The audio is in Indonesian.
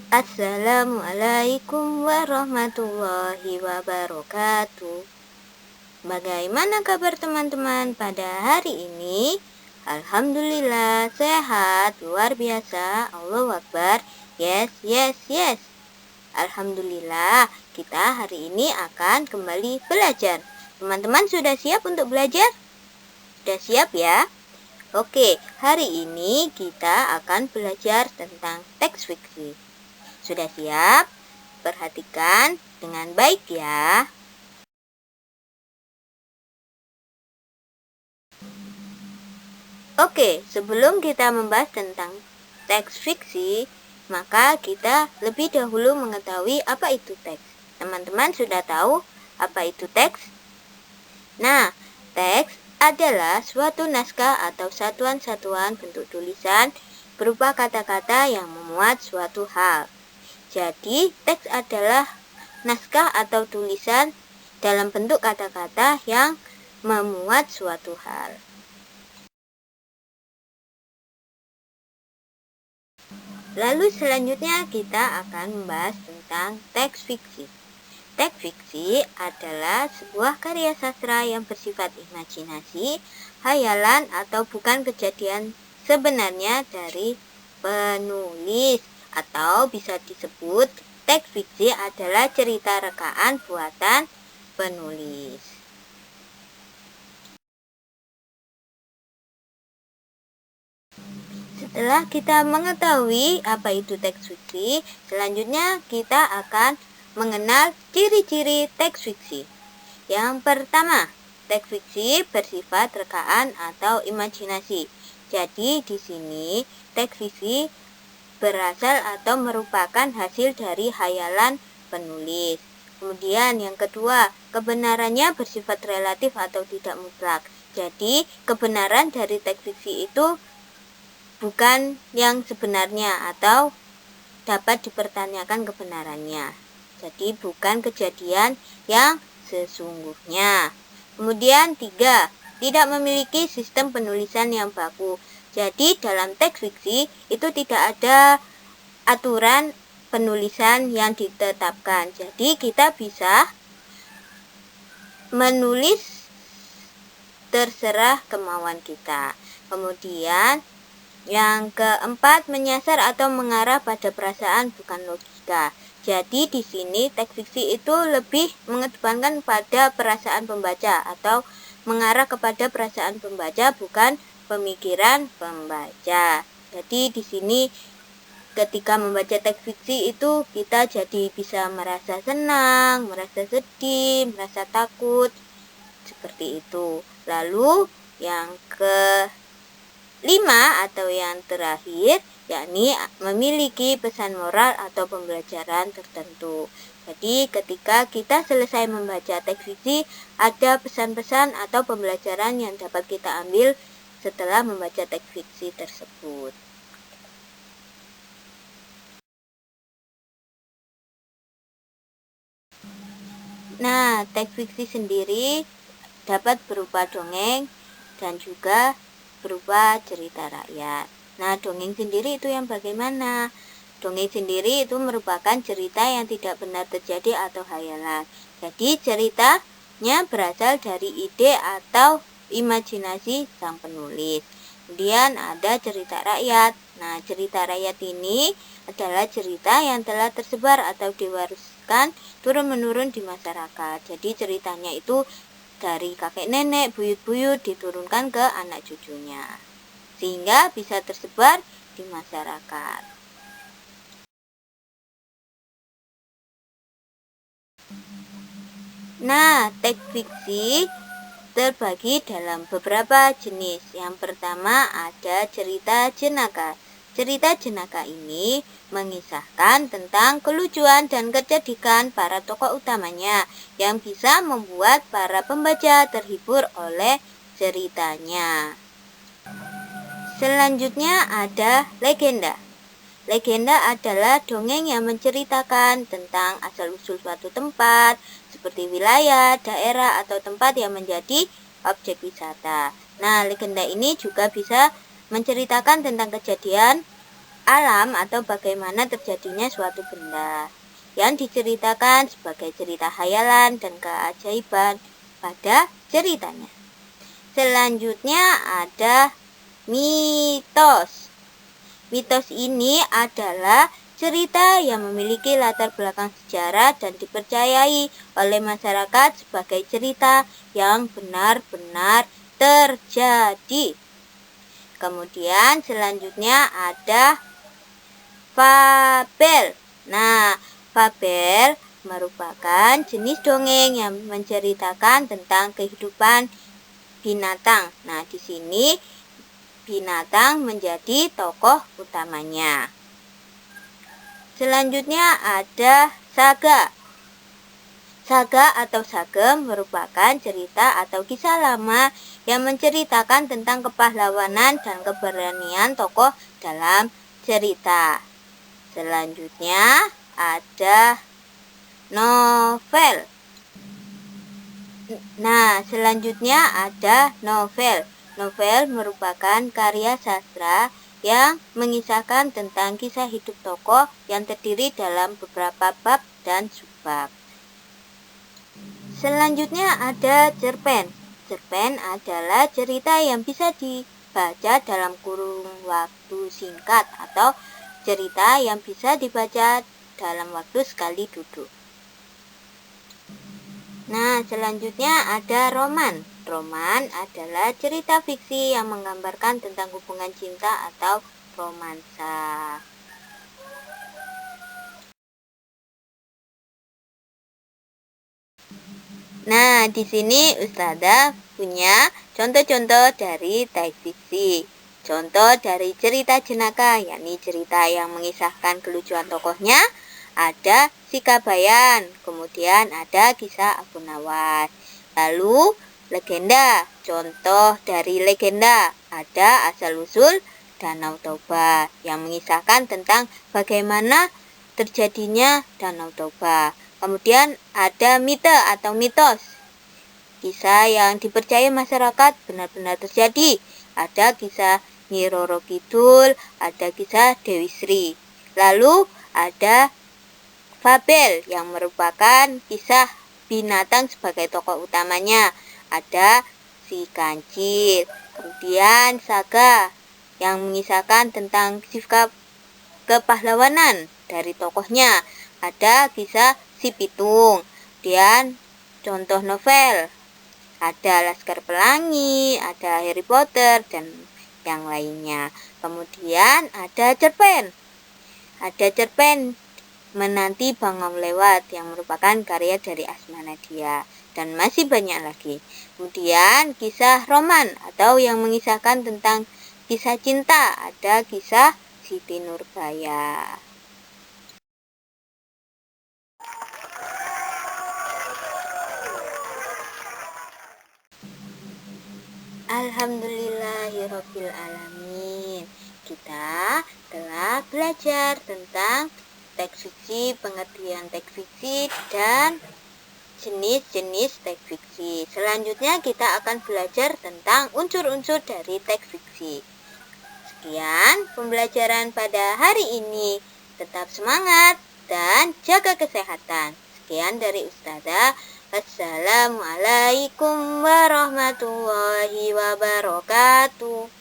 Assalamualaikum warahmatullahi wabarakatuh. Bagaimana kabar teman-teman pada hari ini? Alhamdulillah sehat, luar biasa, Allahu Akbar. Yes, yes, yes. Alhamdulillah, kita hari ini akan kembali belajar. Teman-teman sudah siap untuk belajar? Sudah siap ya? Oke, hari ini kita akan belajar tentang teks fiksi. Sudah siap? Perhatikan dengan baik ya. Oke, sebelum kita membahas tentang teks fiksi, maka kita lebih dahulu mengetahui apa itu teks. Teman-teman sudah tahu apa itu teks? Nah, teks adalah suatu naskah atau satuan-satuan bentuk tulisan berupa kata-kata yang memuat suatu hal. Jadi, teks adalah naskah atau tulisan dalam bentuk kata-kata yang memuat suatu hal. Lalu selanjutnya kita akan membahas tentang teks fiksi. Teks fiksi adalah sebuah karya sastra yang bersifat imajinasi, hayalan atau bukan kejadian sebenarnya dari penulis, atau bisa disebut teks fiksi adalah cerita rekaan buatan penulis. Setelah kita mengetahui apa itu teks fiksi, selanjutnya kita akan mengenal ciri-ciri teks fiksi. Yang pertama, teks fiksi bersifat rekaan atau imajinasi. Jadi di sini teks fiksi berasal atau merupakan hasil dari hayalan penulis. Kemudian yang kedua, kebenarannya bersifat relatif atau tidak mutlak. Jadi kebenaran dari teks fiksi itu bukan yang sebenarnya atau dapat dipertanyakan kebenarannya. Jadi bukan kejadian yang sesungguhnya. Kemudian 3, tidak memiliki sistem penulisan yang baku. Jadi dalam teks fiksi itu tidak ada aturan penulisan yang ditetapkan. Jadi kita bisa menulis terserah kemauan kita. Kemudian yang keempat, menyasar atau mengarah pada perasaan bukan logika. Jadi di sini teks fiksi itu lebih mengedepankan pada perasaan pembaca atau mengarah kepada perasaan pembaca bukan pemikiran pembaca. Jadi di sini ketika membaca teks fiksi itu kita jadi bisa merasa senang, merasa sedih, merasa takut, seperti itu. Lalu yang ke 5 atau yang terakhir, yakni memiliki pesan moral atau pembelajaran tertentu. Jadi ketika kita selesai membaca teks fiksi, ada pesan-pesan atau pembelajaran yang dapat kita ambil setelah membaca teks fiksi tersebut. Nah, teks fiksi sendiri dapat berupa dongeng dan juga berupa cerita rakyat. Nah, dongeng sendiri itu yang bagaimana? Dongeng sendiri itu merupakan cerita yang tidak benar terjadi atau hayalan. Jadi ceritanya berasal dari ide atau imajinasi sang penulis. Kemudian ada cerita rakyat. Nah, cerita rakyat ini adalah cerita yang telah tersebar atau diwariskan turun-menurun di masyarakat. Jadi ceritanya itu dari kakek nenek, buyut-buyut diturunkan ke anak cucunya, sehingga bisa tersebar di masyarakat. Nah, teks fiksi terbagi dalam beberapa jenis. Yang pertama ada cerita jenaka. Cerita jenaka ini mengisahkan tentang kelucuan dan kecerdikan para tokoh utamanya yang bisa membuat para pembaca terhibur oleh ceritanya. Selanjutnya ada legenda. Legenda adalah dongeng yang menceritakan tentang asal-usul suatu tempat, seperti wilayah, daerah, atau tempat yang menjadi objek wisata. Nah, legenda ini juga bisa menceritakan tentang kejadian alam atau bagaimana terjadinya suatu benda yang diceritakan sebagai cerita khayalan dan keajaiban pada ceritanya. Selanjutnya ada mitos. Mitos ini adalah cerita yang memiliki latar belakang sejarah dan dipercayai oleh masyarakat sebagai cerita yang benar-benar terjadi. Kemudian selanjutnya ada fabel. Nah, fabel merupakan jenis dongeng yang menceritakan tentang kehidupan binatang. Nah, di sini binatang menjadi tokoh utamanya. Selanjutnya ada saga. Saga atau sagem merupakan cerita atau kisah lama yang menceritakan tentang kepahlawanan dan keberanian tokoh dalam cerita. Selanjutnya ada novel. Nah, selanjutnya ada novel. Novel merupakan karya sastra yang mengisahkan tentang kisah hidup tokoh yang terdiri dalam beberapa bab dan subbab. Selanjutnya ada cerpen. Cerpen adalah cerita yang bisa dibaca dalam kurun waktu singkat atau cerita yang bisa dibaca dalam waktu sekali duduk. Nah, selanjutnya ada roman. Roman adalah cerita fiksi yang menggambarkan tentang hubungan cinta atau romansa. Nah, di sini Ustazah punya contoh-contoh dari teks fiksi. Contoh dari cerita jenaka, yakni cerita yang mengisahkan kelucuan tokohnya, ada Sikabayan, kemudian ada kisah Abu Nawas. Lalu legenda, contoh dari legenda ada asal-usul Danau Toba yang mengisahkan tentang bagaimana terjadinya Danau Toba. Kemudian ada mite atau mitos, kisah yang dipercaya masyarakat benar-benar terjadi. Ada kisah Nyi Roro Kidul, ada kisah Dewi Sri. Lalu ada fabel yang merupakan kisah binatang sebagai tokoh utamanya. Ada si kancil. Kemudian saga yang mengisahkan tentang sifat kepahlawanan dari tokohnya. Ada kisah si Pitung. Kemudian contoh novel ada Laskar Pelangi, ada Harry Potter, dan yang lainnya. Kemudian ada cerpen. Ada cerpen Menanti Bangau Lewat yang merupakan karya dari Asma Nadia. Dan masih banyak lagi. Kemudian kisah roman atau yang mengisahkan tentang kisah cinta. Ada kisah Siti Nurbaya. Alhamdulillahirabbil alamin. Kita telah belajar tentang teks fiksi, pengertian teks fiksi, dan jenis-jenis teks fiksi. Selanjutnya kita akan belajar tentang unsur-unsur dari teks fiksi. Sekian pembelajaran pada hari ini. Tetap semangat dan jaga kesehatan. Sekian dari Ustazah. Assalamualaikum warahmatullahi wabarakatuh.